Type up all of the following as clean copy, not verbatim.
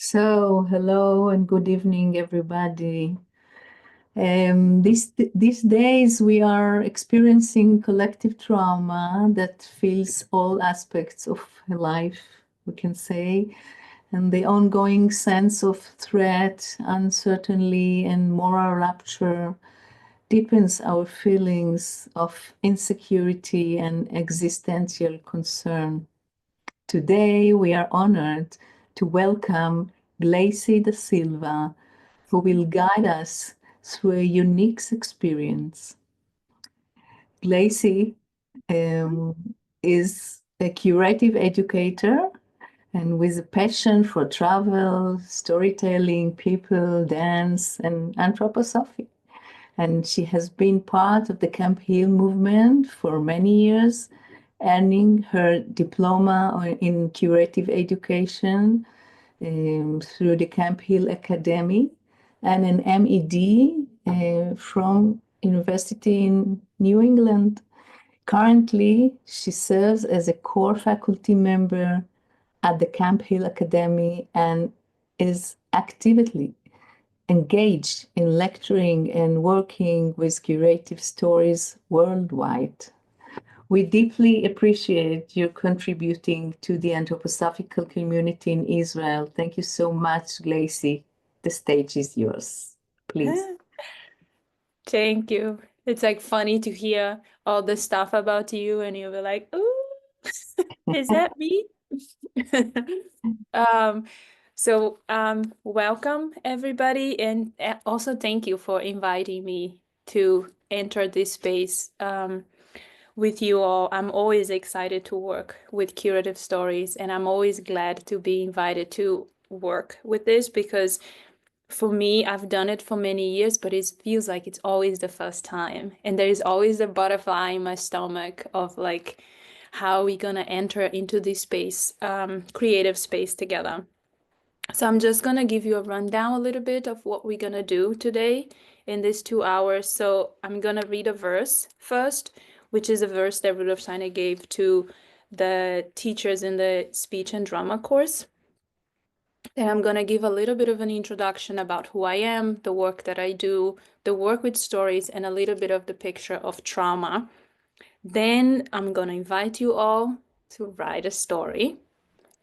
So, hello and good evening, everybody. These days we are experiencing collective trauma that fills all aspects of life, we can say, and the ongoing sense of threat, uncertainty, and moral rupture deepens our feelings of insecurity and existential concern. Today, we are honored to welcome Gleice da Silva, who will guide us through a unique experience. Gleice is a curative educator and with a passion for travel, storytelling, people, dance, and anthroposophy. And she has been part of the Camphill movement for many years, earning her diploma in curative education through the Camphill Academy and an M.Ed from University in New England. Currently, she serves as a core faculty member at the Camphill Academy and is actively engaged in lecturing and working with curative stories worldwide. We deeply appreciate your contributing to the anthroposophical community in Israel. Thank you so much, Gleice. The stage is yours. Please. Thank you. It's like funny to hear all the stuff about you and you'll be like, ooh, is that me? Welcome everybody, and also thank you for inviting me to enter this space with you all. I'm always excited to work with curative stories, and I'm always glad to be invited to work with this because for me, I've done it for many years, but it feels like it's always the first time. And there is always a butterfly in my stomach of like, how are we gonna enter into this space, creative space together? So I'm just gonna give you a rundown a little bit of what we're gonna do today in these 2 hours. So I'm gonna read a verse first, which is a verse that Rudolf Steiner gave to the teachers in the speech and drama course. And I'm going to give a little bit of an introduction about who I am, the work that I do, the work with stories, and a little bit of the picture of trauma. Then I'm going to invite you all to write a story.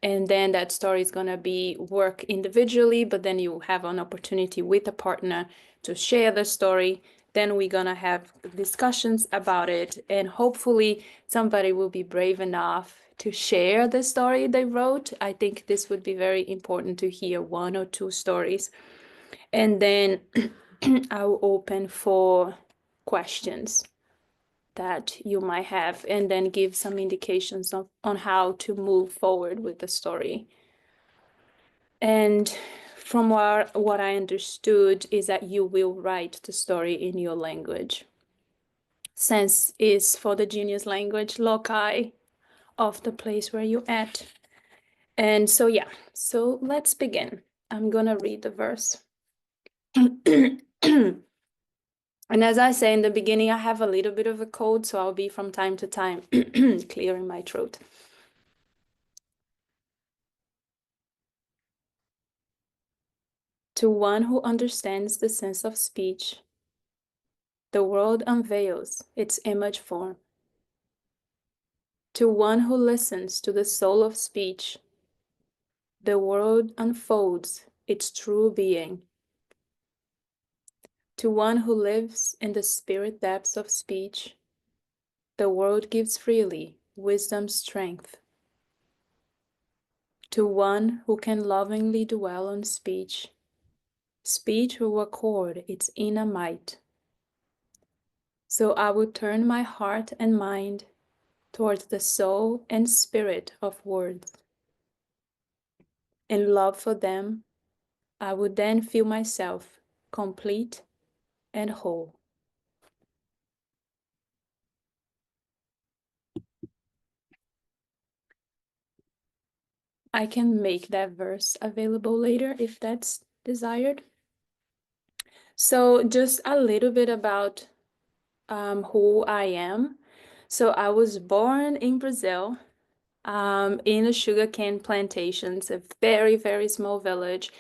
And then that story is going to be work individually, but then you have an opportunity with a partner to share the story. Then we're going to have discussions about it. And hopefully somebody will be brave enough to share the story they wrote. I think this would be very important to hear 1 or 2 stories. And then I'll open for questions that you might have, and then give some indications on how to move forward with the story. And from what I understood is that you will write the story in your language. Sense is for the genius language loci of the place where you're at. And so, yeah, so let's begin. I'm gonna read the verse. And as I say in the beginning, I have a little bit of a cold, so I'll be from time to time clearing my throat. To one who understands the sense of speech, the world unveils its image form. To one who listens to the soul of speech, the world unfolds its true being. To one who lives in the spirit depths of speech, the world gives freely wisdom's strength. To one who can lovingly dwell on speech, speech will accord its inner might. So I will turn my heart and mind towards the soul and spirit of words. In love for them, I would then feel myself complete and whole. I can make that verse available later if that's desired. So just a little bit about who I am. So I was born in Brazil in a sugarcane plantations, a very, very small village.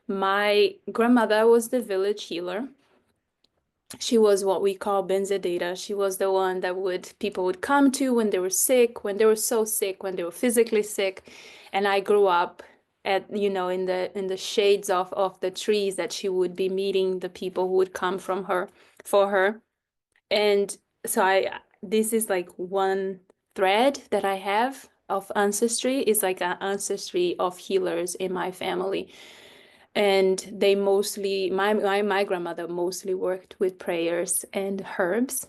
My grandmother was the village healer. She was what we call benzedata. She was the one that people would come to when they were sick, when they were so sick, when they were physically sick. And I grew up at, in the shades of the trees that she would be meeting the people who would come for her. And so this is like one thread that I have of ancestry, is like an ancestry of healers in my family. And they mostly, my grandmother mostly worked with prayers and herbs.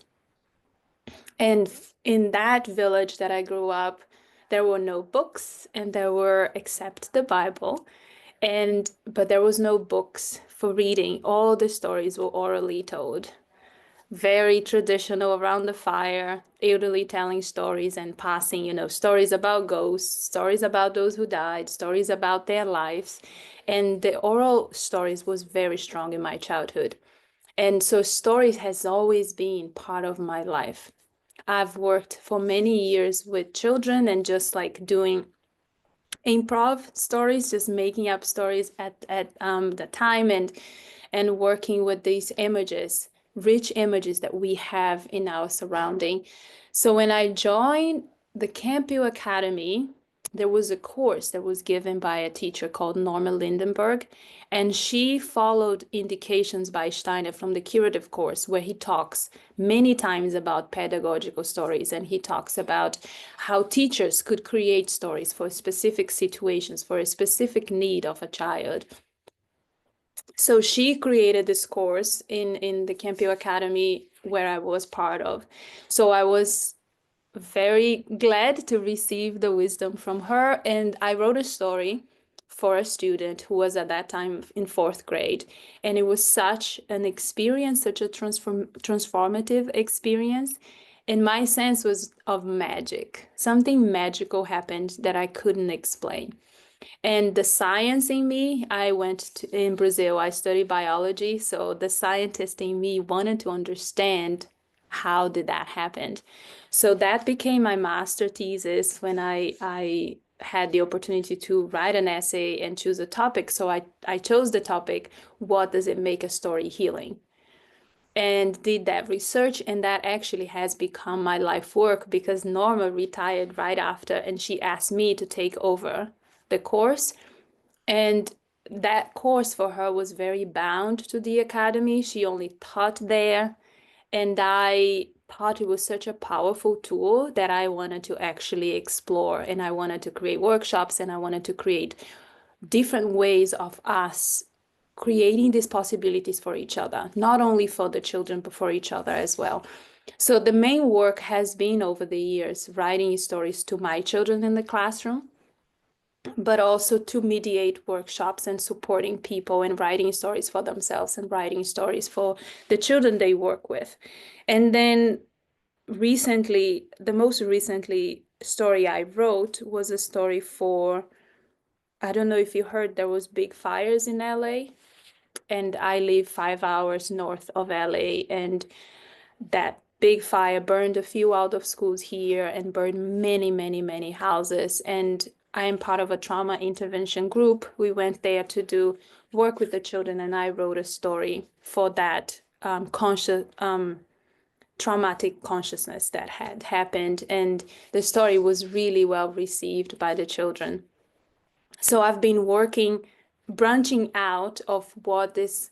And in that village that I grew up, there were no books, and there were, except the Bible, but there was no books for reading. All the stories were orally told. Very traditional, around the fire, elderly telling stories and passing, stories about ghosts, stories about those who died, stories about their lives. And the oral stories was very strong in my childhood. And so stories has always been part of my life. I've worked for many years with children and just like doing improv stories, just making up stories at the time, and working with these images, rich images that we have in our surrounding. So when I joined the Camphill Academy, there was a course that was given by a teacher called Norma Lindenberg, and she followed indications by Steiner from the curative course, where he talks many times about pedagogical stories, and he talks about how teachers could create stories for specific situations, for a specific need of a child. So she created this course in the Camphill Academy, where I was part of. So I was very glad to receive the wisdom from her. And I wrote a story for a student who was at that time in 4th grade. And it was such an experience, such a transformative experience. And my sense was of magic. Something magical happened that I couldn't explain. And the science in me, in Brazil, I studied biology. So the scientist in me wanted to understand how did that happen. So that became my master thesis when I had the opportunity to write an essay and choose a topic. So I chose the topic, what does it make a story healing? And did that research, and that actually has become my life work, because Norma retired right after, and she asked me to take over the course. And that course for her was very bound to the academy. She only taught there. And I thought it was such a powerful tool that I wanted to actually explore. And I wanted to create workshops, and I wanted to create different ways of us creating these possibilities for each other, not only for the children, but for each other as well. So the main work has been, over the years, writing stories to my children in the classroom, but also to mediate workshops and supporting people and writing stories for themselves and writing stories for the children they work with. And then the most recently story I wrote was a story for, I don't know if you heard, there was big fires in LA, and I live 5 hours north of LA, and that big fire burned a few out of schools here and burned many, many, many houses. And I am part of a trauma intervention group. We went there to do work with the children, and I wrote a story for that traumatic consciousness that had happened. And the story was really well received by the children. So I've been branching out of what this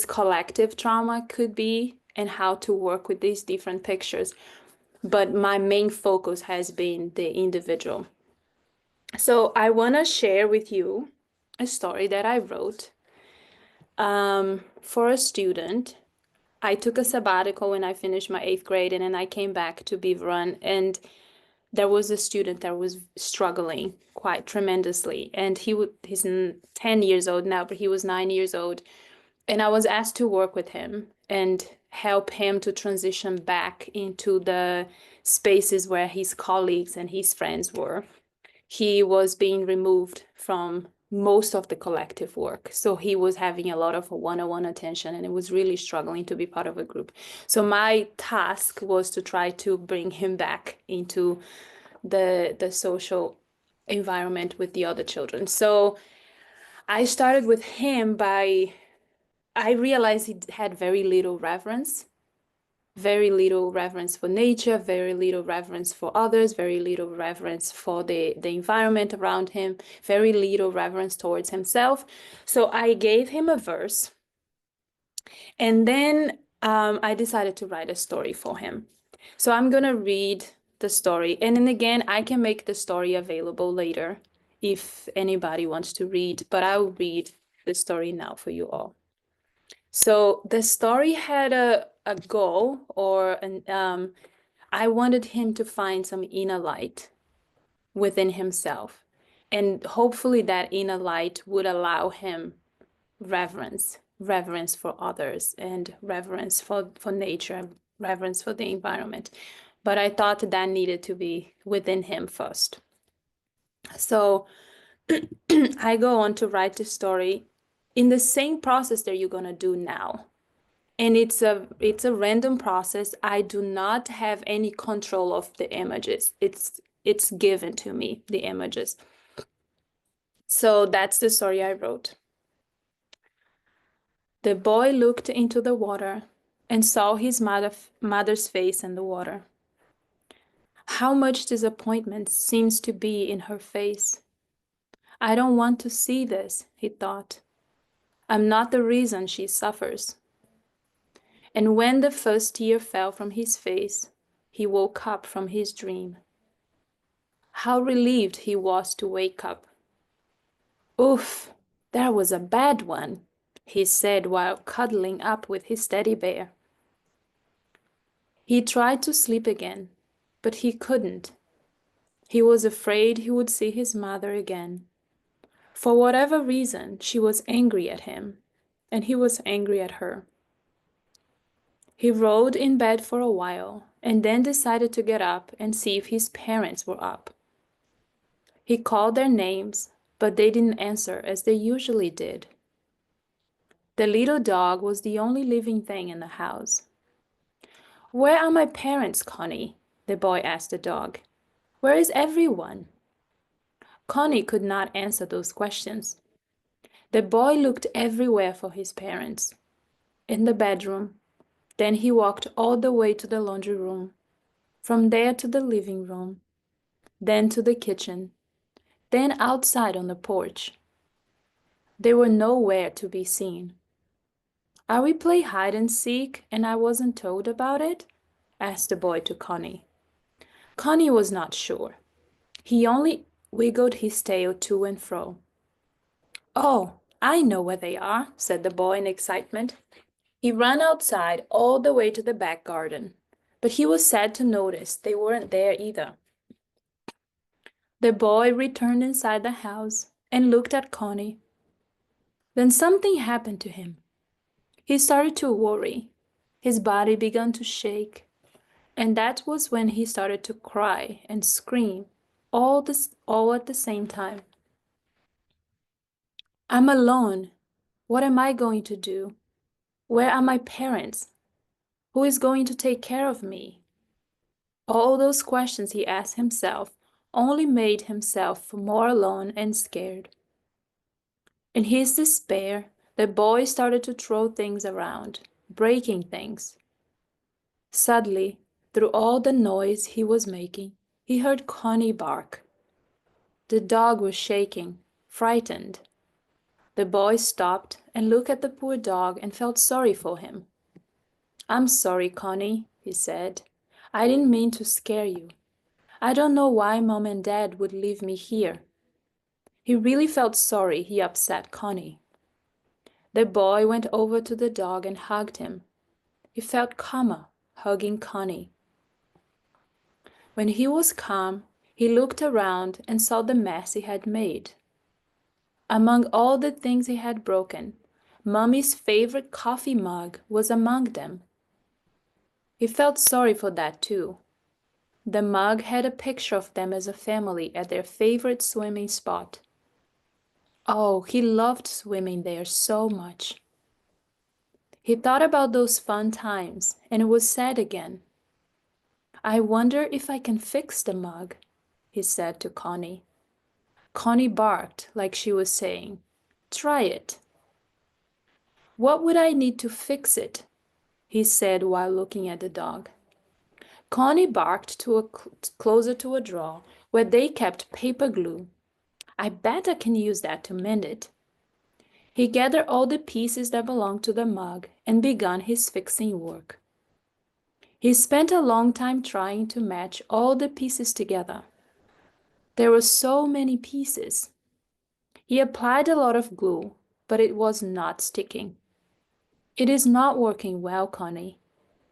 collective trauma could be and how to work with these different pictures. But my main focus has been the individual. So I want to share with you a story that I wrote for a student. I took a sabbatical when I finished my 8th grade, and then I came back to Beaver Run, and there was a student that was struggling quite tremendously. And he's 10 years old now, but he was 9 years old. And I was asked to work with him and help him to transition back into the spaces where his colleagues and his friends were. He was being removed from most of the collective work. So he was having a lot of one-on-one attention, and it was really struggling to be part of a group. So my task was to try to bring him back into the social environment with the other children. So I started with him I realized he had very little reverence for nature, very little reverence for others, very little reverence for the environment around him, very little reverence towards himself. So I gave him a verse, and then I decided to write a story for him. So I'm gonna read the story, and then again, I can make the story available later if anybody wants to read, but I'll read the story now for you all. So the story had a goal, or I wanted him to find some inner light within himself, and hopefully that inner light would allow him reverence for others, and reverence for nature, reverence for the environment. But I thought that needed to be within him first. So I go on to write the story in the same process that you're gonna do now. And it's a random process. I do not have any control of the images. It's given to me, the images. So that's the story I wrote. The boy looked into the water and saw his mother's face in the water. How much disappointment seems to be in her face. I don't want to see this, he thought. I'm not the reason she suffers. And when the first tear fell from his face, he woke up from his dream. How relieved he was to wake up. Oof, that was a bad one, he said while cuddling up with his teddy bear. He tried to sleep again, but he couldn't. He was afraid he would see his mother again. For whatever reason, she was angry at him, and he was angry at her. He rolled in bed for a while, and then decided to get up and see if his parents were up. He called their names, but they didn't answer as they usually did. The little dog was the only living thing in the house. Where are my parents, Connie? The boy asked the dog. Where is everyone? Connie could not answer those questions. The boy looked everywhere for his parents. In the bedroom. Then he walked all the way to the laundry room. From there to the living room. Then to the kitchen. Then outside on the porch. They were nowhere to be seen. Are we play hide and seek and I wasn't told about it? Asked the boy to Connie. Connie was not sure. He only wiggled his tail to and fro. Oh, I know where they are, said the boy in excitement. He ran outside all the way to the back garden, but he was sad to notice they weren't there either. The boy returned inside the house and looked at Connie. Then something happened to him. He started to worry. His body began to shake, and that was when he started to cry and scream, all at the same time. I'm alone. What am I going to do? Where are my parents? Who is going to take care of me? All those questions he asked himself only made himself more alone and scared. In his despair, the boy started to throw things around, breaking things. Suddenly, through all the noise he was making, he heard Connie bark. The dog was shaking, frightened. The boy stopped and looked at the poor dog and felt sorry for him. I'm sorry, Connie, he said. I didn't mean to scare you. I don't know why Mom and Dad would leave me here. He really felt sorry he upset Connie. The boy went over to the dog and hugged him. He felt calmer hugging Connie. When he was calm, he looked around and saw the mess he had made. Among all the things he had broken, Mommy's favorite coffee mug was among them. He felt sorry for that too. The mug had a picture of them as a family at their favorite swimming spot. Oh, he loved swimming there so much. He thought about those fun times and was sad again. I wonder if I can fix the mug, he said to Connie. Connie barked like she was saying, "Try it." "What would I need to fix it?" he said while looking at the dog. Connie barked closer to a drawer where they kept paper glue. "I bet I can use that to mend it." He gathered all the pieces that belonged to the mug and began his fixing work. He spent a long time trying to match all the pieces together. There were so many pieces. He applied a lot of glue, but it was not sticking. "It is not working well, Connie,"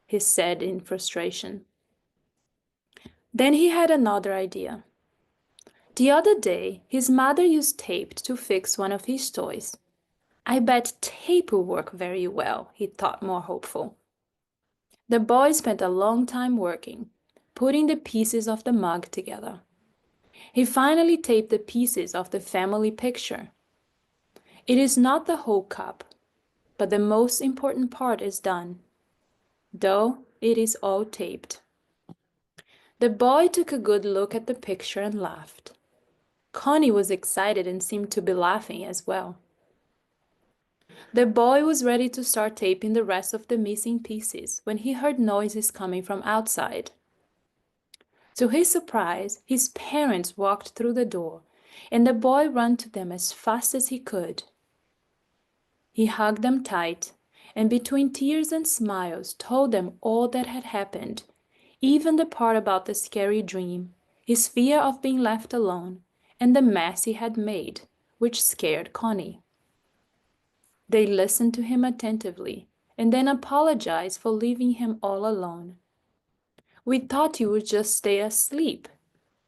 he said in frustration. Then he had another idea. The other day, his mother used tape to fix one of his toys. "I bet tape will work very well," he thought, more hopeful. The boy spent a long time working, putting the pieces of the mug together. He finally taped the pieces of the family picture. It is not the whole cup, but the most important part is done, though it is all taped. The boy took a good look at the picture and laughed. Connie was excited and seemed to be laughing as well. The boy was ready to start taping the rest of the missing pieces when he heard noises coming from outside. To his surprise, his parents walked through the door, and the boy ran to them as fast as he could. He hugged them tight, and between tears and smiles told them all that had happened, even the part about the scary dream, his fear of being left alone, and the mess he had made, which scared Connie. They listened to him attentively, and then apologized for leaving him all alone. "We thought you would just stay asleep.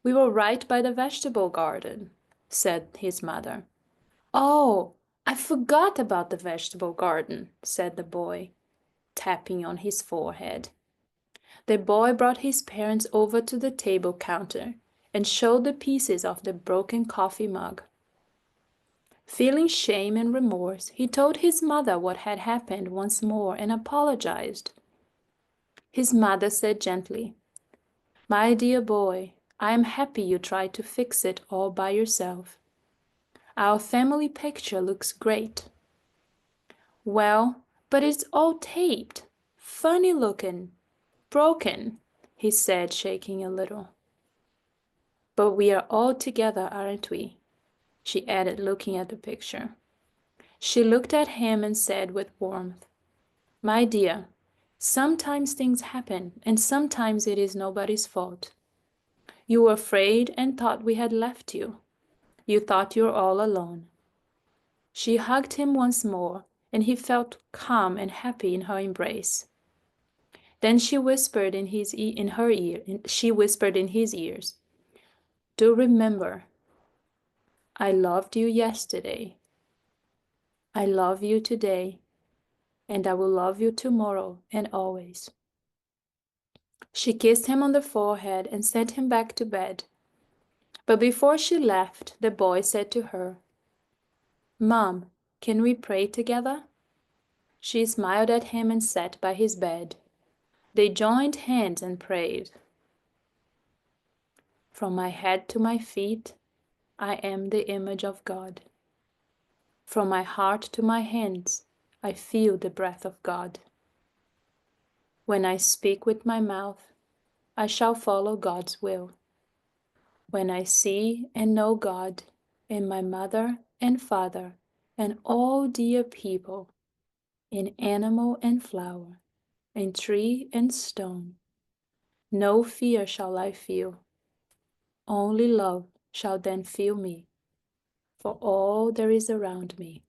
We were right by the vegetable garden," said his mother. "Oh, I forgot about the vegetable garden," said the boy, tapping on his forehead. The boy brought his parents over to the table counter and showed the pieces of the broken coffee mug. Feeling shame and remorse, he told his mother what had happened once more and apologized. His mother said gently, "My dear boy, I am happy you tried to fix it all by yourself. Our family picture looks great." "Well, but it's all taped. Funny looking. Broken," he said, shaking a little. "But we are all together, aren't we?" she added, looking at the picture. She looked at him and said with warmth, "My dear, sometimes things happen, and sometimes it is nobody's fault. You were afraid and thought we had left you. You thought you were all alone." She hugged him once more, and he felt calm and happy in her embrace. Then she whispered in his ears, "Do remember, I loved you yesterday. I love you today, and I will love you tomorrow and always." She kissed him on the forehead and sent him back to bed. But before she left, the boy said to her, "Mom, can we pray together?" She smiled at him and sat by his bed. They joined hands and prayed. "From my head to my feet, I am the image of God. From my heart to my hands, I feel the breath of God. When I speak with my mouth, I shall follow God's will. When I see and know God in my mother and father and all dear people, in animal and flower, in tree and stone, no fear shall I feel. Only love shall then fill me for all there is around me.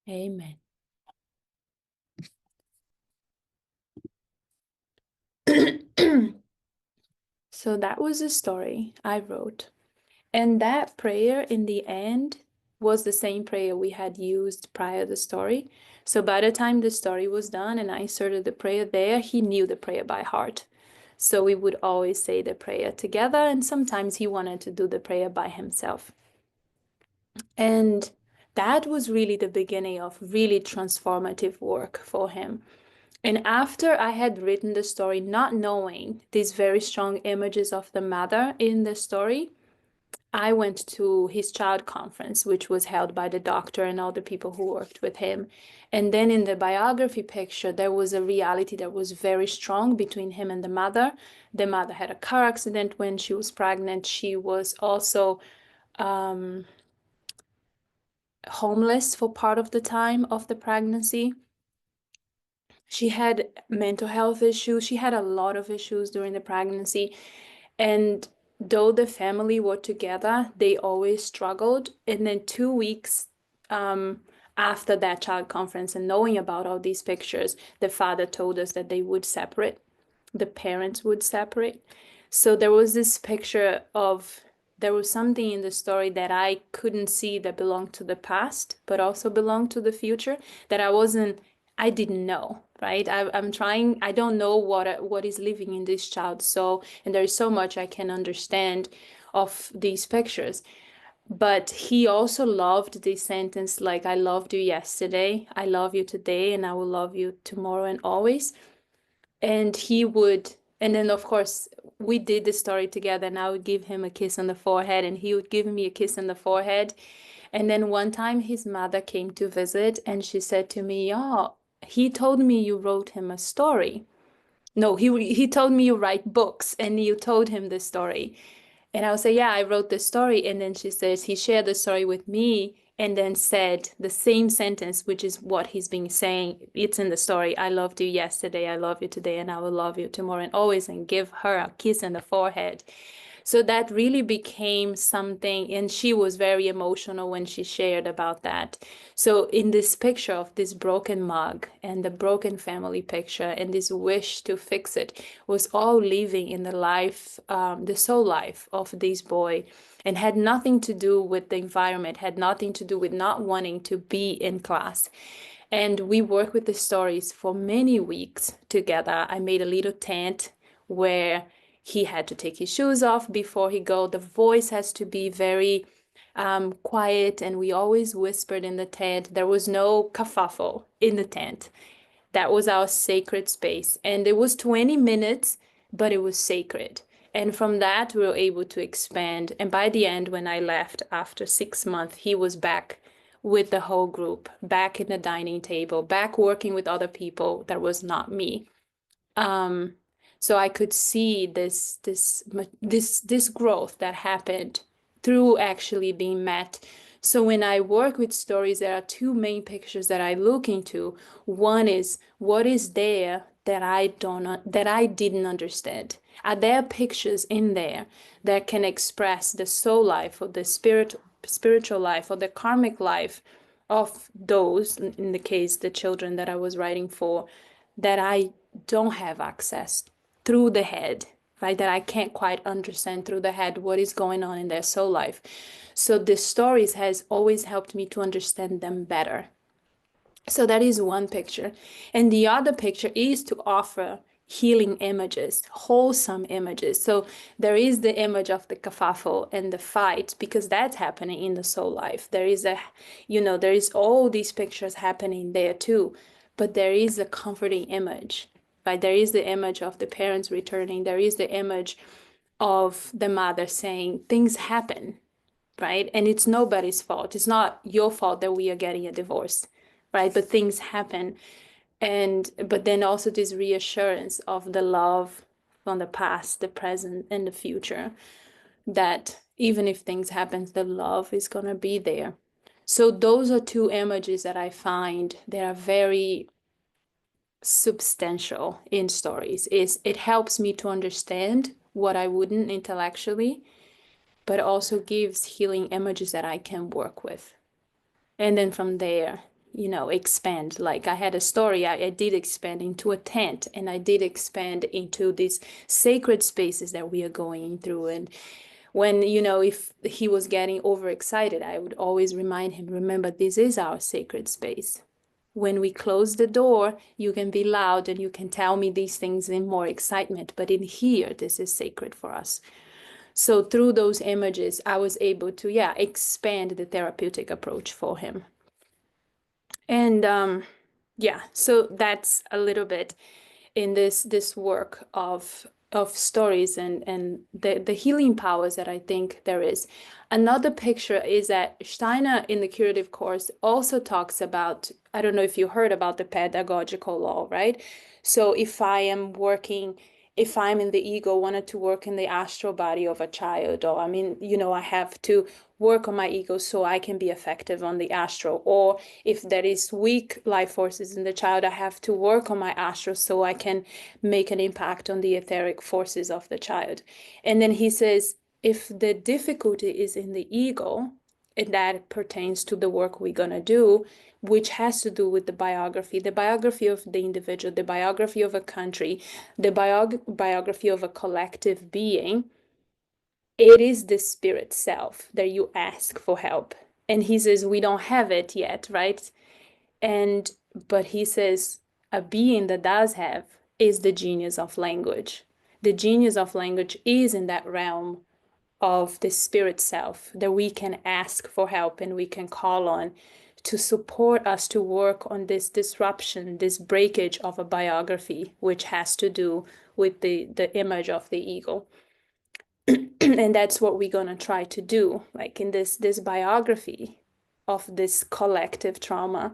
Amen." So that was the story I wrote. And that prayer in the end was the same prayer we had used prior to the story. So by the time the story was done and I inserted the prayer there, he knew the prayer by heart. So we would always say the prayer together, and sometimes he wanted to do the prayer by himself. And that was really the beginning of really transformative work for him. And after I had written the story, not knowing these very strong images of the mother in the story, I went to his child conference, which was held by the doctor and all the people who worked with him. And then in the biography picture, there was a reality that was very strong between him and the mother. The mother had a car accident when she was pregnant. She was also homeless for part of the time of the pregnancy. She had mental health issues. She had a lot of issues during the pregnancy. And though the family were together, they always struggled. And then 2 weeks after that child conference and knowing about all these pictures, the father told us that they would separate. The parents would separate. So there was this picture of, there was something in the story that I couldn't see that belonged to the past, but also belonged to the future that I didn't know, right? I'm trying, I don't know what is living in this child's soul, and there is so much I can understand of these pictures. But he also loved this sentence, like, I loved you yesterday, I love you today, and I will love you tomorrow and always. And he would, and then of course, we did the story together, and I would give him a kiss on the forehead, and he would give me a kiss on the forehead. And then one time his mother came to visit, and she said to me, oh, he told me you wrote him a story. No, he told me you write books and you told him the story. And I would say, yeah, I wrote the story. And then she says, he shared the story with me and then said the same sentence, which is what he's been saying. It's in the story. I loved you yesterday, I love you today, and I will love you tomorrow and always, and give her a kiss on the forehead. So that really became something, and she was very emotional when she shared about that. So in this picture of this broken mug and the broken family picture and this wish to fix it was all living in the life, the soul life of this boy, and had nothing to do with the environment, had nothing to do with not wanting to be in class. And we worked with the stories for many weeks together. I made a little tent where he had to take his shoes off before he go. The voice has to be very quiet, and we always whispered in the tent. There was no kerfuffle in the tent. That was our sacred space. And it was 20 minutes, but it was sacred. And from that, we were able to expand. And by the end, when I left after 6 months, he was back with the whole group, back in the dining table, back working with other people. That was not me. So I could see this growth that happened through actually being met. So when I work with stories, there are two main pictures that I look into. One is, what is there that I didn't understand? Are there pictures in there that can express the soul life or the spiritual life or the karmic life of those, in the case, the children that I was writing for, that I don't have access through the head, right? That I can't quite understand through the head what is going on in their soul life. So the stories has always helped me to understand them better. So that is one picture. And the other picture is to offer healing images, wholesome images. So there is the image of the kerfuffle and the fight, because that's happening in the soul life. There is there is all these pictures happening there too, but there is a comforting image, right? There is the image of the parents returning. There is the image of the mother saying things happen, right? And it's nobody's fault. It's not your fault that we are getting a divorce, right? But things happen. But then also this reassurance of the love from the past, the present, and the future, that even if things happen, the love is going to be there. So those are two images that I find that are very substantial in stories. It helps me to understand what I wouldn't intellectually, but also gives healing images that I can work with. And then from there, expand. Like I had a story, I did expand into a tent, and I did expand into these sacred spaces that we are going through. And when, if he was getting overexcited, I would always remind him, remember, this is our sacred space. When we close the door, you can be loud and you can tell me these things in more excitement, but in here, this is sacred for us. So through those images, I was able to, expand the therapeutic approach for him. And so that's a little bit in this work of stories and the healing powers that I think there is. Another picture is that Steiner in the curative course also talks about, I don't know if you heard about the pedagogical law, right? So if I'm in the ego, wanted to work in the astral body of a child, or I have to work on my ego so I can be effective on the astral, or if there is weak life forces in the child, I have to work on my astral so I can make an impact on the etheric forces of the child. And then he says, if the difficulty is in the ego, and that pertains to the work we're going to do, which has to do with the biography of the individual, the biography of a country, the biography of a collective being, it is the spirit self that you ask for help. And he says, we don't have it yet, right? But he says, a being that does have is the genius of language. The genius of language is in that realm of the spirit self that we can ask for help and we can call on to support us to work on this disruption, this breakage of a biography, which has to do with the image of the ego. And that's what we're going to try to do, like in this biography of this collective trauma.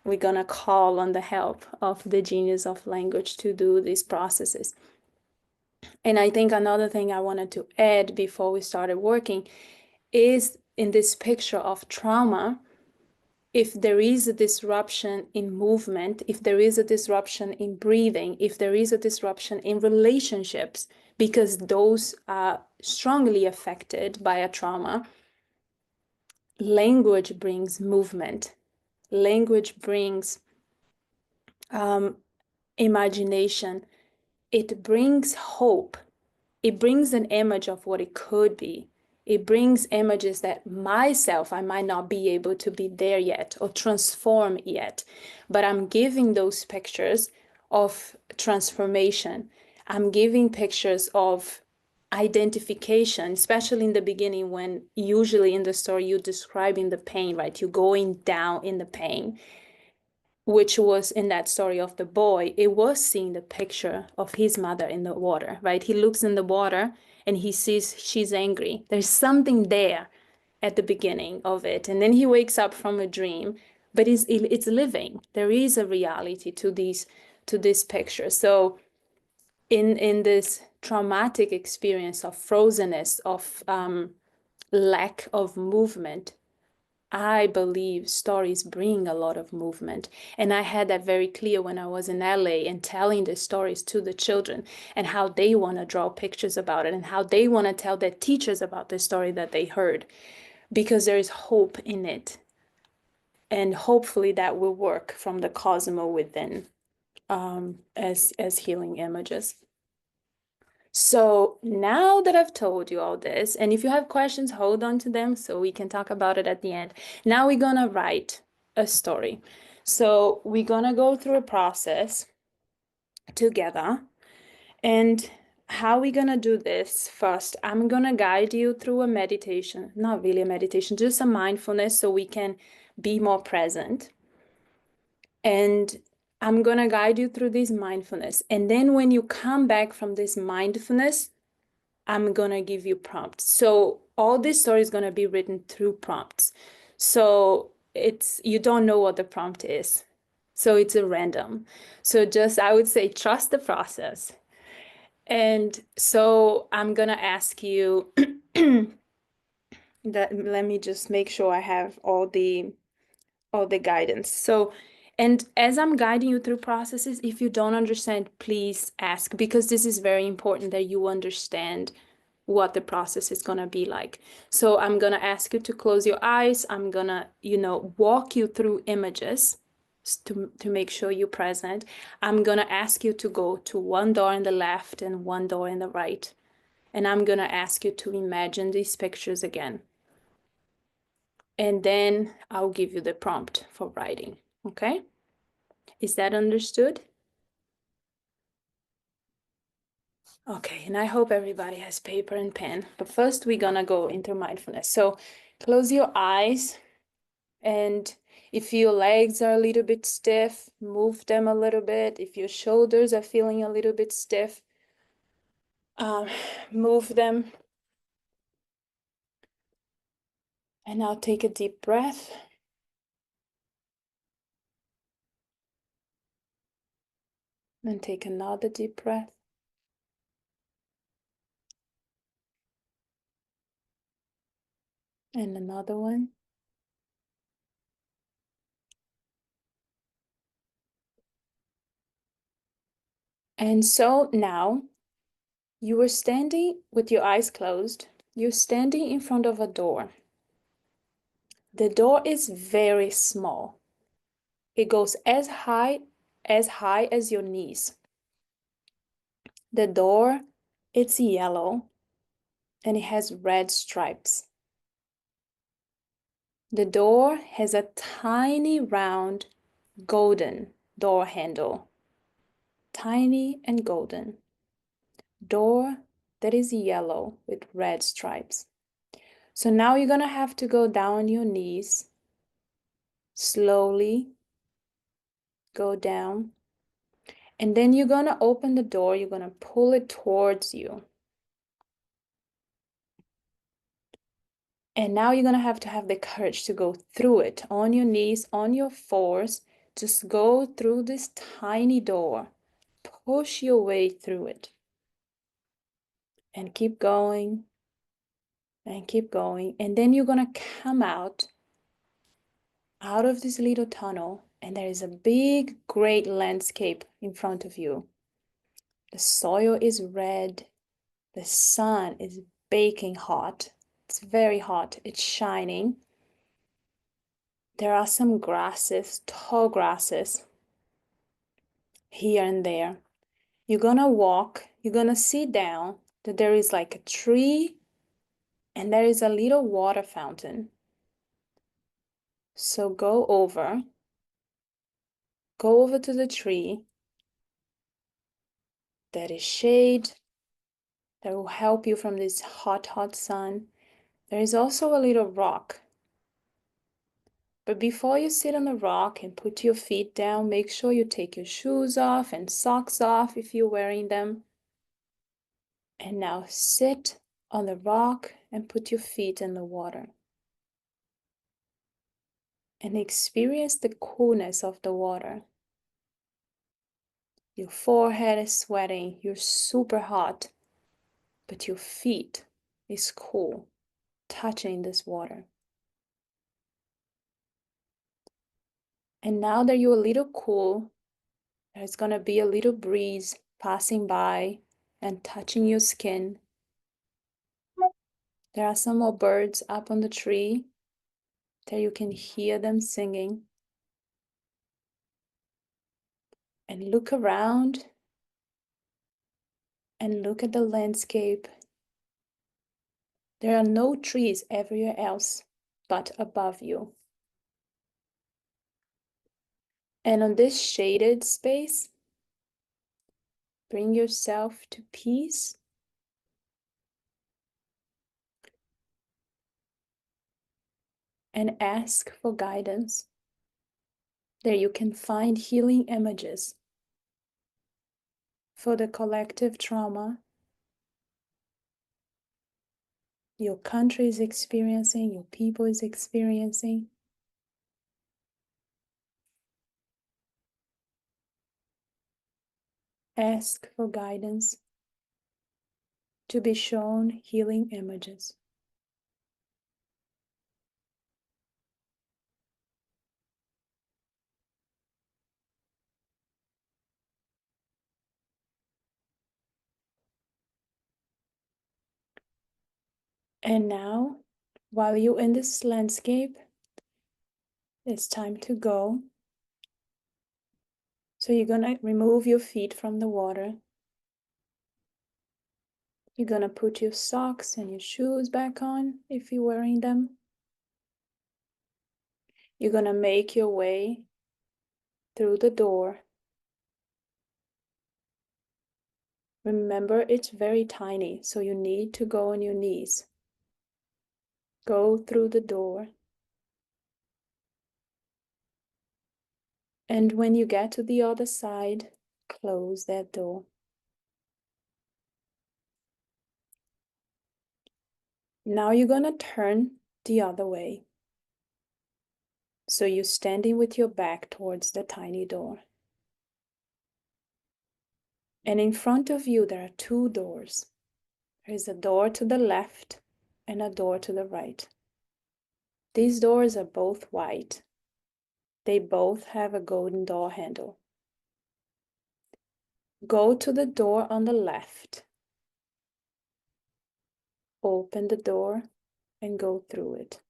We're going to call on the help of the genius of language to do these processes. And I think another thing I wanted to add before we started working is in this picture of trauma, if there is a disruption in movement, if there is a disruption in breathing, if there is a disruption in relationships, because those are strongly affected by a trauma, language brings movement. Language brings imagination. It brings hope. It brings an image of what it could be. It brings images that myself, I might not be able to be there yet or transform yet, but I'm giving those pictures of transformation. I'm giving pictures of identification, especially in the beginning when usually in the story you're describing the pain, right? You're going down in the pain, which was in that story of the boy, it was seeing the picture of his mother in the water, right? He looks in the water and he sees she's angry. There's something there at the beginning of it. And then he wakes up from a dream, but it's living. There is a reality to this picture. So in this traumatic experience of frozenness, of lack of movement, I believe stories bring a lot of movement. And I had that very clear when I was in LA and telling the stories to the children and how they want to draw pictures about it and how they want to tell their teachers about the story that they heard, because there is hope in it. And hopefully that will work from the cosmos within as healing images. So now that I've told you all this, and if you have questions, hold on to them so we can talk about it at the end. Now we're gonna write a story. So we're gonna go through a process together. And how we're gonna do this? First, I'm gonna guide you through a meditation, not really a meditation, just a mindfulness so we can be more present. And I'm gonna guide you through this mindfulness. And then when you come back from this mindfulness, I'm gonna give you prompts. So all this story is gonna be written through prompts. So you don't know what the prompt is. So it's a random. So just, I would say, trust the process. And so I'm gonna ask you that, let me just make sure I have all the guidance. So, and as I'm guiding you through processes, if you don't understand, please ask, because this is very important that you understand what the process is going to be like. So I'm going to ask you to close your eyes. I'm going to, walk you through images to make sure you're present. I'm going to ask you to go to one door in the left and one door in the right. And I'm going to ask you to imagine these pictures again. And then I'll give you the prompt for writing, okay? Is that understood? Okay, and I hope everybody has paper and pen. But first, we're gonna go into mindfulness. So close your eyes, and if your legs are a little bit stiff, move them a little bit. If your shoulders are feeling a little bit stiff, move them. And now take a deep breath. And take another deep breath. And another one. And so now you were standing with your eyes closed. You're standing in front of a door. The door is very small. It goes as high as your knees. The door, it's yellow and it has red stripes. The door has a tiny round golden door handle. Tiny and golden. Door that is yellow with red stripes. So now you're gonna have to go down on your knees. Slowly go down. And then you're gonna open the door, you're gonna pull it towards you. And now you're gonna have to have the courage to go through it on your knees, on your fours. Just go through this tiny door. Push your way through it. And keep going. And keep going. And then you're gonna come out of this little tunnel, and there is a big, great landscape in front of you. The soil is red. The sun is baking hot. It's very hot. It's shining. There are some grasses, tall grasses, here and there. You're gonna walk, you're gonna see down that there is like a tree and there is a little water fountain. So go over to the tree. That is shade that will help you from this hot, hot sun. There is also a little rock. But before you sit on the rock and put your feet down, make sure you take your shoes off and socks off if you're wearing them. And now sit on the rock and put your feet in the water. And experience the coolness of the water. Your forehead is sweating, you're super hot, but your feet is cool, touching this water. And now that you're a little cool, there's gonna be a little breeze passing by and touching your skin. There are some more birds up on the tree that you can hear them singing. And look around and look at the landscape. There are no trees everywhere else but above you. And on this shaded space, bring yourself to peace. And ask for guidance. There you can find healing images for the collective trauma your country is experiencing, your people is experiencing. Ask for guidance to be shown healing images. And now, while you're in this landscape, it's time to go. So you're gonna remove your feet from the water. You're gonna put your socks and your shoes back on if you're wearing them. You're gonna make your way through the door. Remember, it's very tiny, so you need to go on your knees. Go through the door. And when you get to the other side, close that door. Now you're gonna turn the other way. So you're standing with your back towards the tiny door. And in front of you, there are two doors. There is a door to the left and a door to the right. These doors are both white. They both have a golden door handle. Go to the door on the left. Open the door and go through it.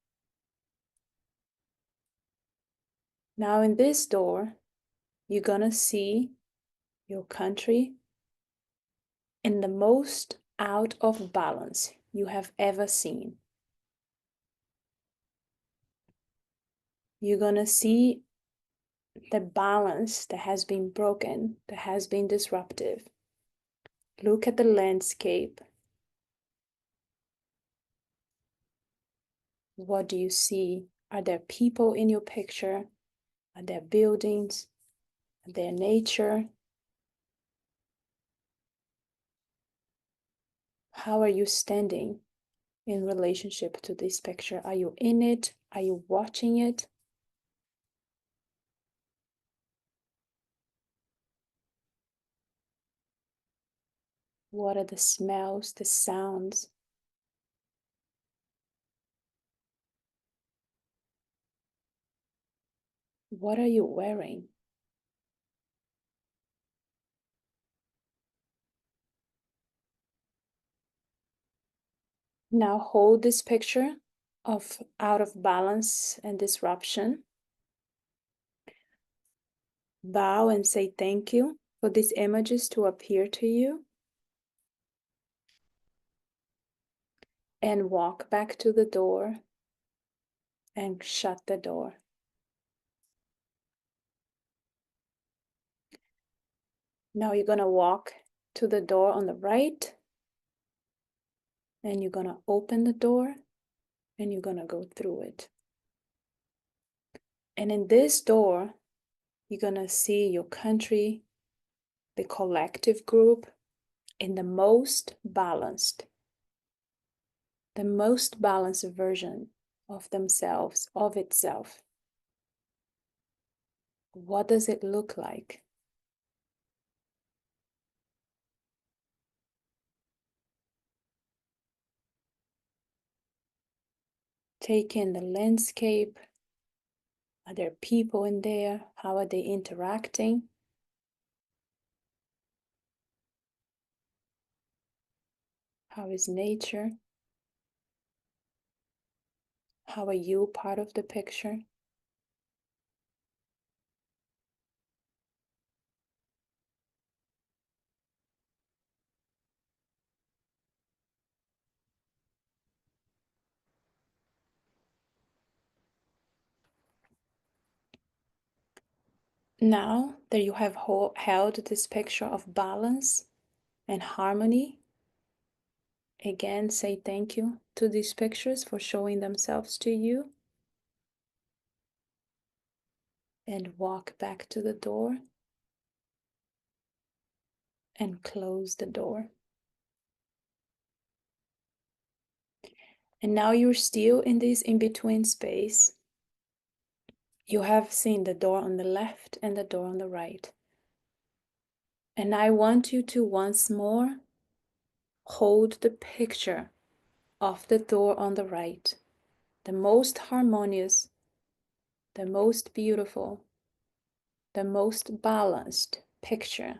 Now in this door, you're gonna see your country in the most out of balance you have ever seen. You're gonna see the balance that has been broken, that has been disruptive. Look at the landscape. What do you see? Are there people in your picture? Are there buildings? Are there nature? How are you standing in relationship to this picture? Are you in it? Are you watching it? What are the smells, the sounds? What are you wearing? Now hold this picture of out of balance and disruption. Bow and say thank you for these images to appear to you. And walk back to the door and shut the door. Now you're gonna walk to the door on the right, and you're gonna open the door and you're gonna go through it. And in this door, you're gonna see your country, the collective group, in the most balanced version of themselves, of itself. What does it look like? Take in the landscape. Are there people in there? How are they interacting? How is nature? How are you part of the picture? Now that you have held this picture of balance and harmony, again say thank you to these pictures for showing themselves to you. And walk back to the door and close the door. And now you're still in this in-between space. You have seen the door on the left and the door on the right. And I want you to once more hold the picture of the door on the right, the most harmonious, the most beautiful, the most balanced picture.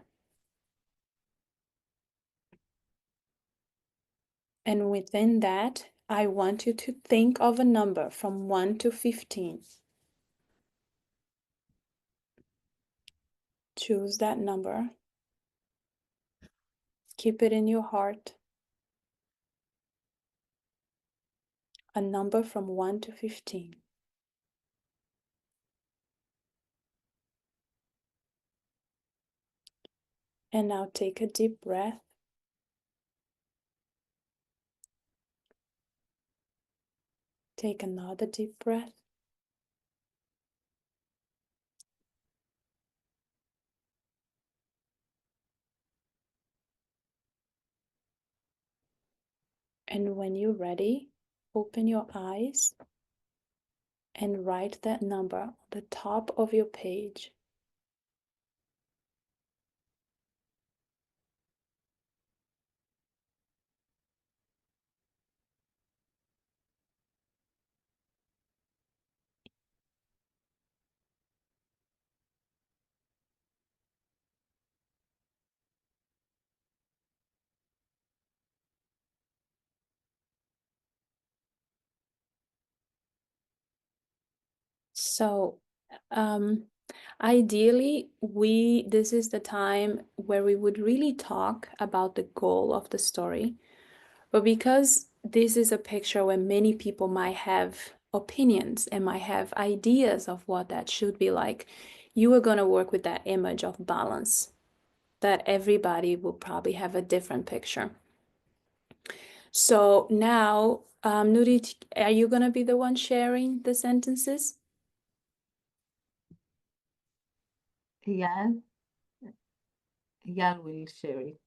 And within that, I want you to think of a number from 1 to 15. Choose that number. Keep it in your heart. A number from 1 to 15. And now take a deep breath. Take another deep breath. And when you're ready, open your eyes and write that number on the top of your page. So, ideally, this is the time where we would really talk about the goal of the story. But because this is a picture where many people might have opinions and might have ideas of what that should be like, you are going to work with that image of balance, that everybody will probably have a different picture. So now, Nurit, are you going to be the one sharing the sentences? Eyal will share it.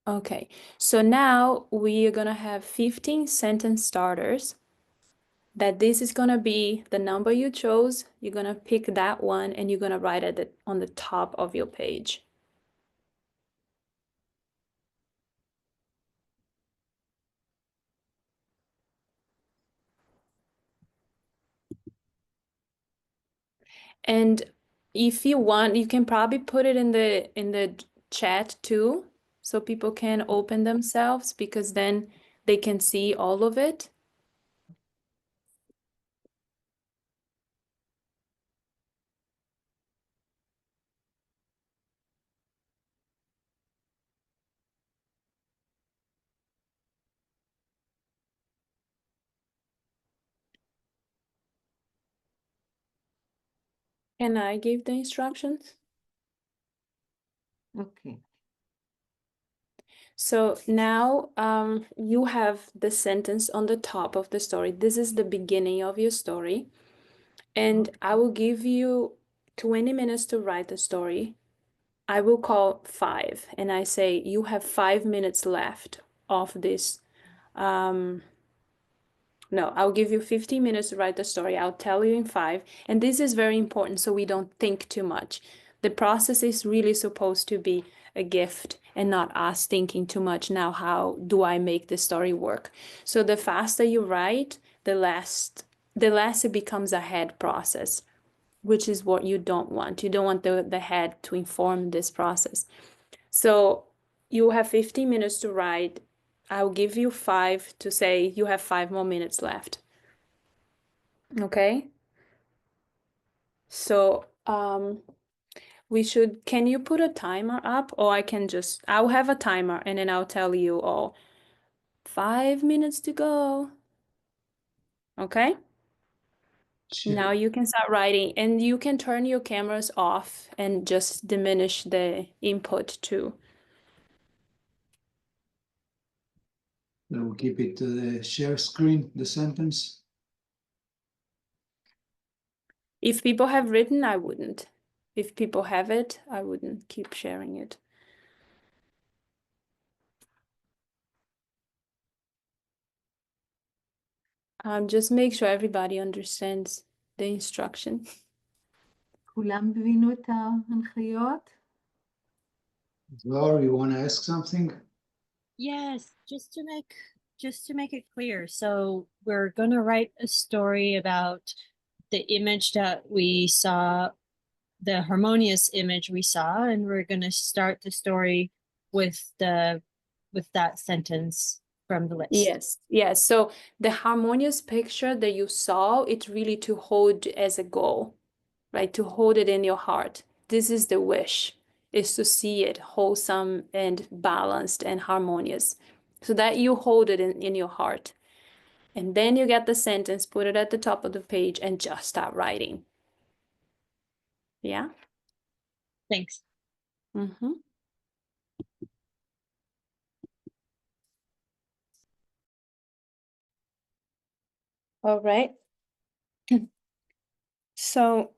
Okay, so now we are going to have 15 sentence starters. That this is going to be the number you chose. You're going to pick that one and you're going to write it on the top of your page. And if you want, you can probably put it in the chat too, so people can open themselves, because then they can see all of it. Can I give the instructions? Okay. So now you have the sentence on the top of the story. This is the beginning of your story. And I will give you 20 minutes to write the story. I will call 5 and I say, you have 5 minutes left of this. No, I'll give you 15 minutes to write the story. I'll tell you in 5. And this is very important so we don't think too much. The process is really supposed to be a gift and not us thinking too much. Now, how do I make the story work? So the faster you write, the less it becomes a head process, which is what you don't want. You don't want the head to inform this process. So you have 15 minutes to write. I'll give you 5 to say you have 5 more minutes left. Okay? So can you put a timer up, or I'll have a timer and then I'll tell you, 5 minutes to go. Okay? Sure. Now you can start writing, and you can turn your cameras off and just diminish the input too. I will keep it to the share screen, the sentence. If people have written, I wouldn't. If people have it, I wouldn't keep sharing it. Just make sure everybody understands the instruction. כולם הבינו את ההנחיות? Laura, you want to ask something? Yes, just to make it clear. So we're going to write a story about the image that we saw, the harmonious image we saw, and we're going to start the story with that sentence from the list. Yes. So the harmonious picture that you saw, it's really to hold as a goal, right? To hold it in your heart. This is the wish, is to see it wholesome and balanced and harmonious, so that you hold it in your heart. And then you get the sentence, put it at the top of the page, and just start writing. Yeah? Thanks. Mm-hmm. All right. So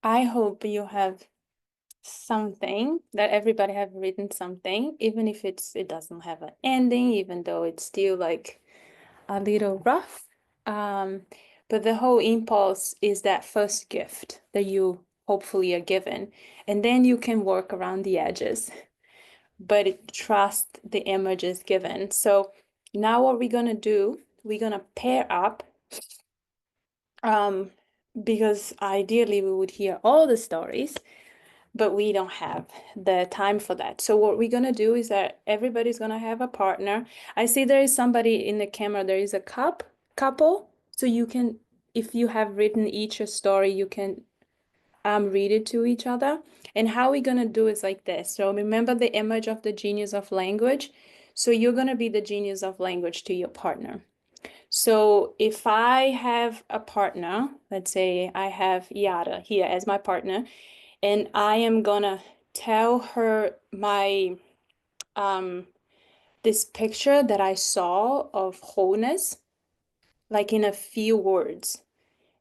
I hope you have something, that everybody have written something, even if it doesn't have an ending, even though it's still like a little rough. But the whole impulse is that first gift that you hopefully are given. And then you can work around the edges, but trust the images given. So now what we're going to do, we're going to pair up, because ideally we would hear all the stories, but we don't have the time for that. So what we're going to do is that everybody's going to have a partner. I see there is somebody in the camera, there is a couple. So you can, if you have written each a story, you can read it to each other. And how we're going to do is like this. So remember the image of the genius of language. So you're going to be the genius of language to your partner. So if I have a partner, let's say I have Yara here as my partner, and I am gonna tell her my this picture that I saw of wholeness, like in a few words.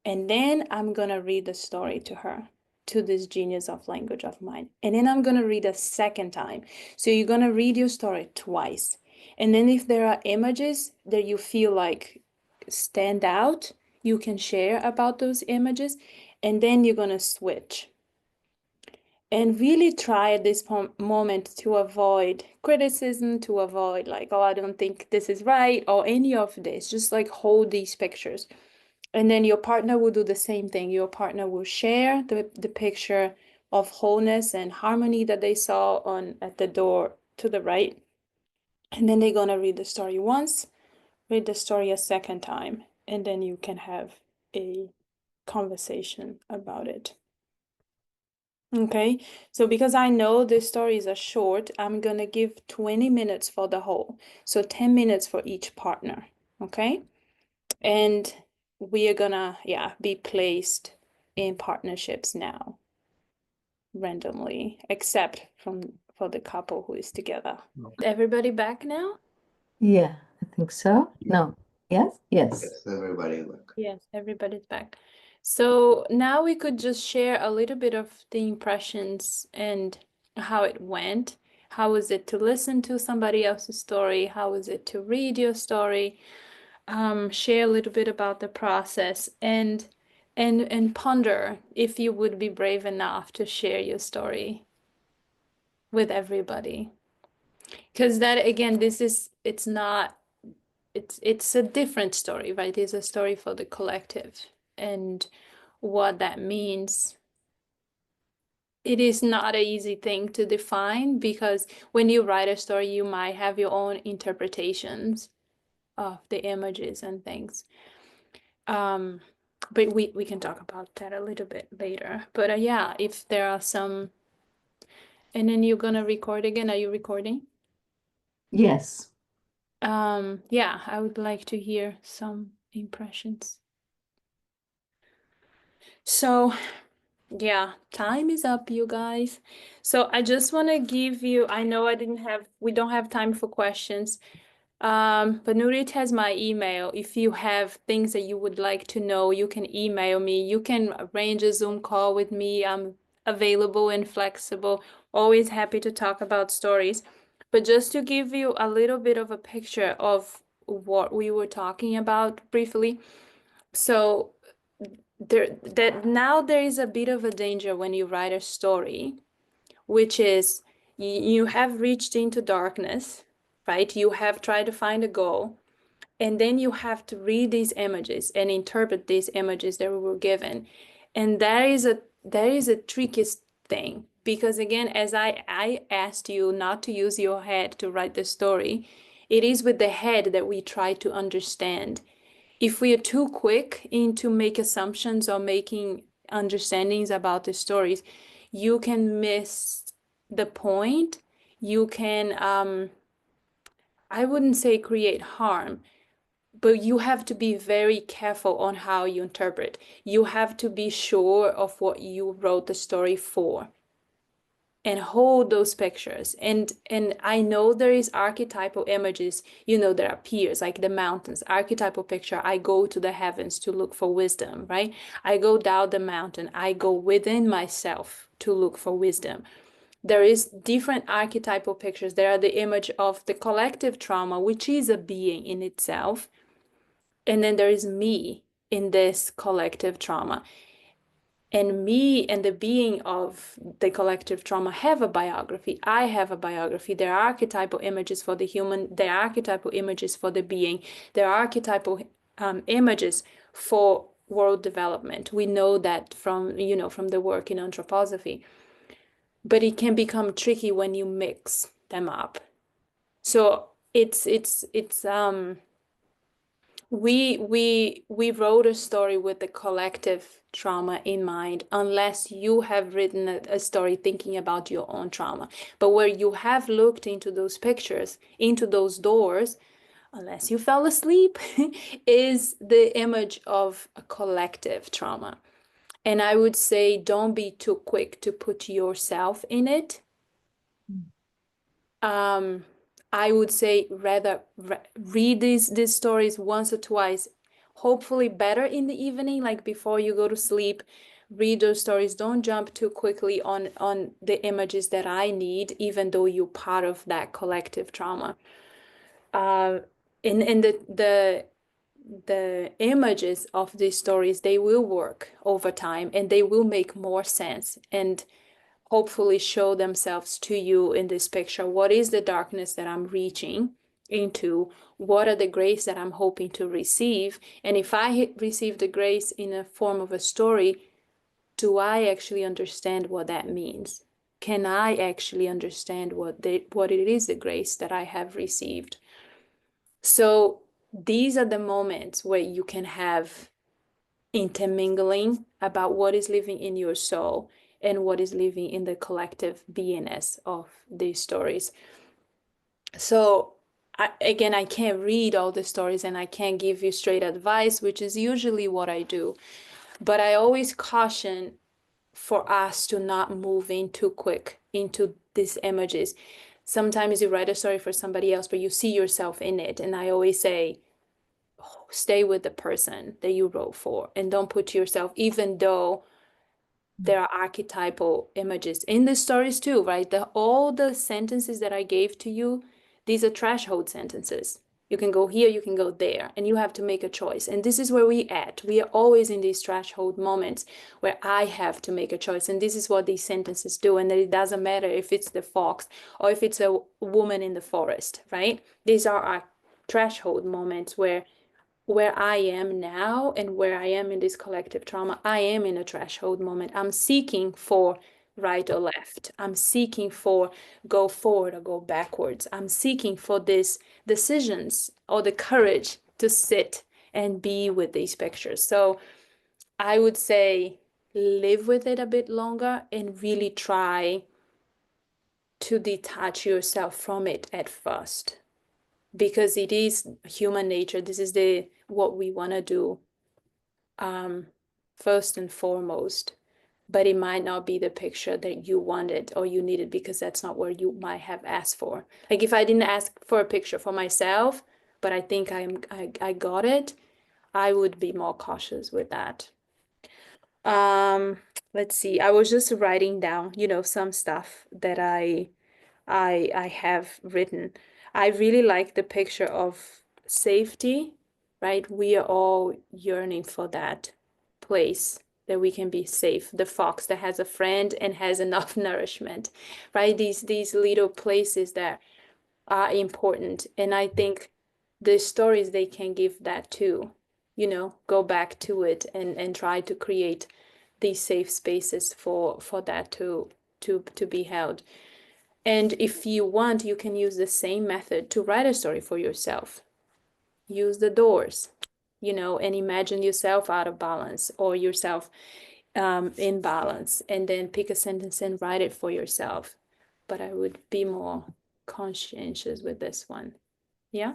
And then I'm gonna read the story to her, to this genius of language of mine. And then I'm gonna read a second time. So you're gonna read your story twice. And then if there are images that you feel like stand out, you can share about those images. And then you're gonna switch. And really try at this moment to avoid criticism, to avoid like, oh, I don't think this is right, or any of this. Just like hold these pictures. And then your partner will do the same thing. Your partner will share the picture of wholeness and harmony that they saw on at the door to the right. And then they're gonna read the story once, read the story a second time, and then you can have a conversation about it. Okay, so because I know the stories are short, I'm gonna give 20 minutes for the whole. So 10 minutes for each partner, okay? And we are gonna, be placed in partnerships now, randomly, except for the couple who is together. Okay. Everybody back now? Yeah, I think so. No. Yes? Yes. Yes, everybody look. Yes, everybody's back. So now we could just share a little bit of the impressions and how it went. How was it to listen to somebody else's story? How was it to read your story? Share a little bit about the process and ponder if you would be brave enough to share your story with everybody. Because that again, it's a different story, right? It's a story for the collective. And what that means, it is not an easy thing to define, because when you write a story, you might have your own interpretations of the images and things. But we can talk about that a little bit later. But yeah, if there are some, and then you're gonna record again. Are you recording? Yes. Yeah, I would like to hear some impressions. So yeah, time is up, you guys. So I just want to give you, I know we don't have time for questions. But Nurit has my email. If you have things that you would like to know, you can email me. You can arrange a Zoom call with me. I'm available and flexible. Always happy to talk about stories. But just to give you a little bit of a picture of what we were talking about briefly. So now there is a bit of a danger when you write a story, which is you have reached into darkness, right? You have tried to find a goal, and then you have to read these images and interpret these images that we were given. And that is a trickiest thing, because again, as I asked you not to use your head to write the story, it is with the head that we try to understand. If we are too quick into make assumptions or making understandings about the stories, you can miss the point. You can, I wouldn't say create harm, but you have to be very careful on how you interpret. You have to be sure of what you wrote the story for, and hold those pictures. And I know there is archetypal images, that appears, like the mountains, archetypal picture. I go to the heavens to look for wisdom, right? I go down the mountain. I go within myself to look for wisdom. There is different archetypal pictures. There are the image of the collective trauma, which is a being in itself. And then there is me in this collective trauma. And me and the being of the collective trauma have a biography. I have a biography. There are archetypal images for the human. There are archetypal images for the being. There are archetypal images for world development. We know that from, you know, from the work in anthroposophy. But it can become tricky when you mix them up. So we wrote a story with the collective trauma in mind, unless you have written a story thinking about your own trauma. But where you have looked into those pictures, into those doors, unless you fell asleep, is the image of a collective trauma. And I would say, don't be too quick to put yourself in it. I would say rather read these stories once or twice, hopefully better in the evening, like before you go to sleep. Read those stories. Don't jump too quickly on the images that I need, even though you're part of that collective trauma. And the images of these stories, they will work over time and they will make more sense and hopefully show themselves to you in this picture. What is the darkness that I'm reaching into? What are the grace that I'm hoping to receive? And if I receive the grace in a form of a story, do I actually understand what that means? Can I actually understand what it is, the grace that I have received? So these are the moments where you can have intermingling about what is living in your soul and what is living in the collective beingness of these stories. So I can't read all the stories and I can't give you straight advice, which is usually what I do. But I always caution for us to not move in too quick into these images. Sometimes you write a story for somebody else, but you see yourself in it. And I always say, stay with the person that you wrote for and don't put yourself, even though there are archetypal images in the stories too, right? All the sentences that I gave to you, these are threshold sentences. You can go here, you can go there, and you have to make a choice. And this is where we at. We are always in these threshold moments where I have to make a choice. And this is what these sentences do. And that it doesn't matter if it's the fox or if it's a woman in the forest, right? These are our threshold moments where I am now and where I am in this collective trauma, I am in a threshold moment. I'm seeking for right or left. I'm seeking for go forward or go backwards. I'm seeking for these decisions or the courage to sit and be with these pictures. So I would say live with it a bit longer and really try to detach yourself from it at first. Because it is human nature. This is what we want to do first and foremost. But it might not be the picture that you wanted or you needed because that's not where you might have asked for. Like if I didn't ask for a picture for myself, but I think I got it, I would be more cautious with that. Let's see. I was just writing down, some stuff that I have written. I really like the picture of safety, right? We are all yearning for that place that we can be safe. The fox that has a friend and has enough nourishment, right? These little places that are important. And I think the stories, they can give that too, go back to it and try to create these safe spaces for that to be held. And if you want, you can use the same method to write a story for yourself. Use the doors, and imagine yourself out of balance or yourself in balance, and then pick a sentence and write it for yourself. But I would be more conscientious with this one. Yeah.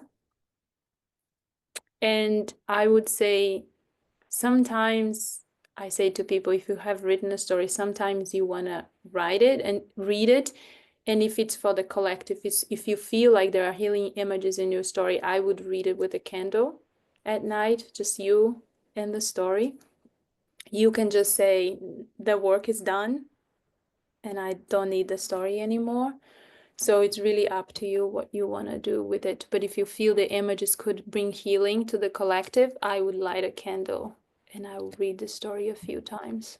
And I would say sometimes I say to people, if you have written a story, sometimes you want to write it and read it. And if it's for the collective, if you feel like there are healing images in your story, I would read it with a candle at night, just you and the story. You can just say, the work is done and I don't need the story anymore. So it's really up to you what you want to do with it. But if you feel the images could bring healing to the collective, I would light a candle and I will read the story a few times.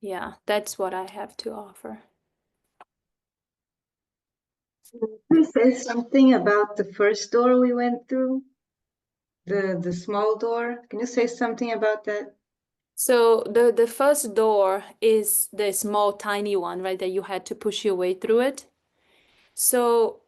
Yeah, that's what I have to offer. Can you say something about the first door we went through? The small door? Can you say something about that? So the first door is the small, tiny one, right? That you had to push your way through it. So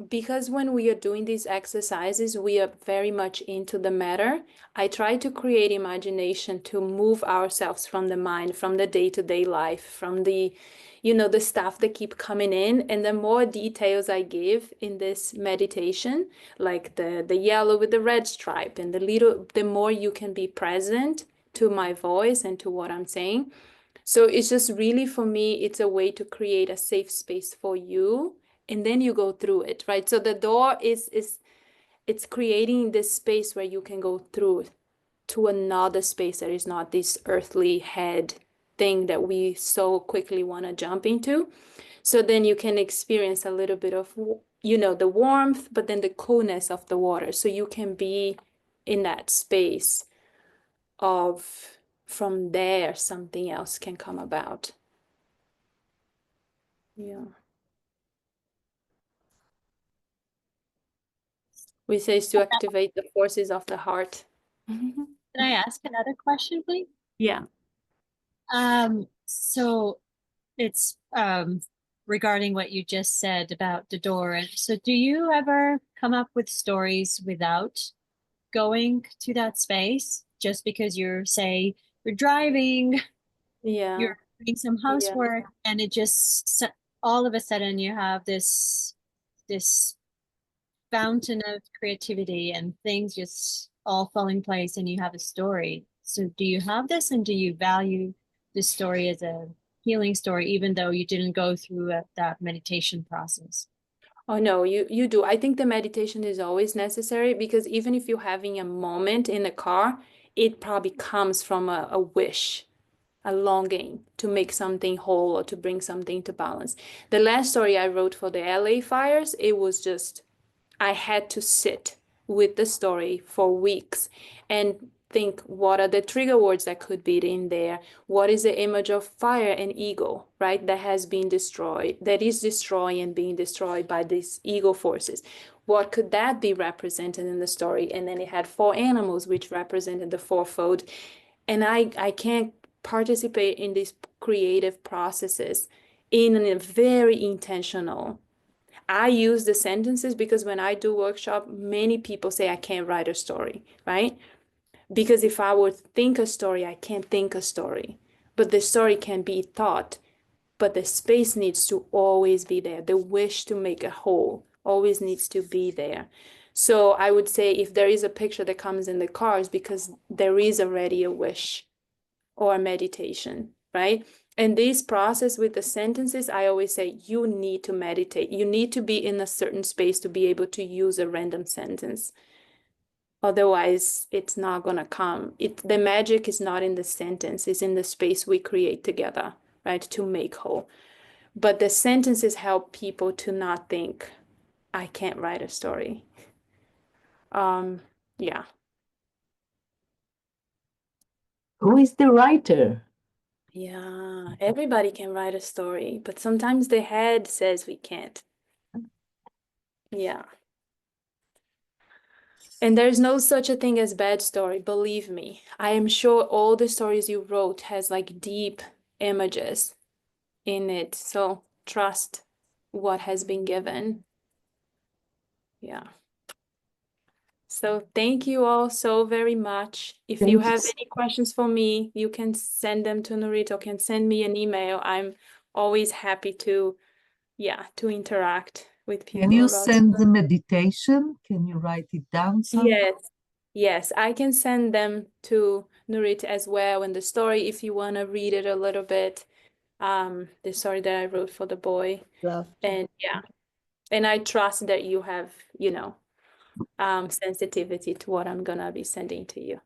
because when we are doing these exercises, we are very much into the matter. I try to create imagination to move ourselves from the mind, from the day-to-day life, from the, you know, the stuff that keep coming in. And the more details I give in this meditation, like the yellow with the red stripe and the more you can be present to my voice and to what I'm saying. So it's just really, for me, it's a way to create a safe space for you. And then you go through it, right? So the door it's creating this space where you can go through to another space that is not this earthly head thing that we so quickly want to jump into. So then you can experience a little bit of, you know, the warmth, but then the coolness of the water. So you can be in that space of, from there, something else can come about. Yeah. We say to activate the forces of the heart. Can I ask another question, please? Yeah. So it's regarding what you just said about the door. And so do you ever come up with stories without going to that space? Just because you're, say, you're driving, Yeah. you're doing some housework, and it just all of a sudden you have this fountain of creativity and things just all fall in place and you have a story. So do you have this, and do you value this story as a healing story, even though you didn't go through that meditation process? Oh, no, you do. I think the meditation is always necessary, because even if you're having a moment in the car, it probably comes from a wish, a longing to make something whole or to bring something to balance. The last story I wrote for the LA fires, it was just, I had to sit with the story for weeks and think, what are the trigger words that could be in there? What is the image of fire and ego, right? That has been destroyed, that is destroying and being destroyed by these ego forces. What could that be represented in the story? And then it had 4 animals, which represented the fourfold. And I can't participate in these creative processes in a very intentional. I use the sentences because when I do workshop, many people say I can't write a story, right? Because if I would think a story, I can't think a story. But the story can be thought, but the space needs to always be there. The wish to make a whole always needs to be there. So I would say if there is a picture that comes in the cars, because there is already a wish or a meditation, right? And this process with the sentences, I always say you need to meditate. You need to be in a certain space to be able to use a random sentence. Otherwise, it's not going to come. The magic is not in the sentence, it's in the space we create together, right? To make whole. But the sentences help people to not think, I can't write a story. Yeah. Who is the writer? Yeah, everybody can write a story, but sometimes the head says we can't. Yeah. And there's no such a thing as bad story, believe me. I am sure all the stories you wrote has like deep images in it. So trust what has been given. Yeah. So thank you all so very much. If you Thank you. have any questions for me, you can send them to Nurit or can send me an email. I'm always happy to, to interact with people. Can you about send stuff. the meditation? Can you write it down somewhere? Yes, I can send them to Nurit as well. And the story, if you want to read it a little bit, the story that I wrote for the boy. Love. And and I trust that you have, sensitivity to what I'm gonna be sending to you.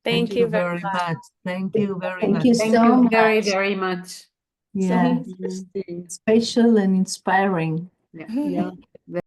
Thank you very much. much. Thank you very Thank much. you Thank so you much. very, very much. Yeah, Interesting. special and inspiring. Yeah.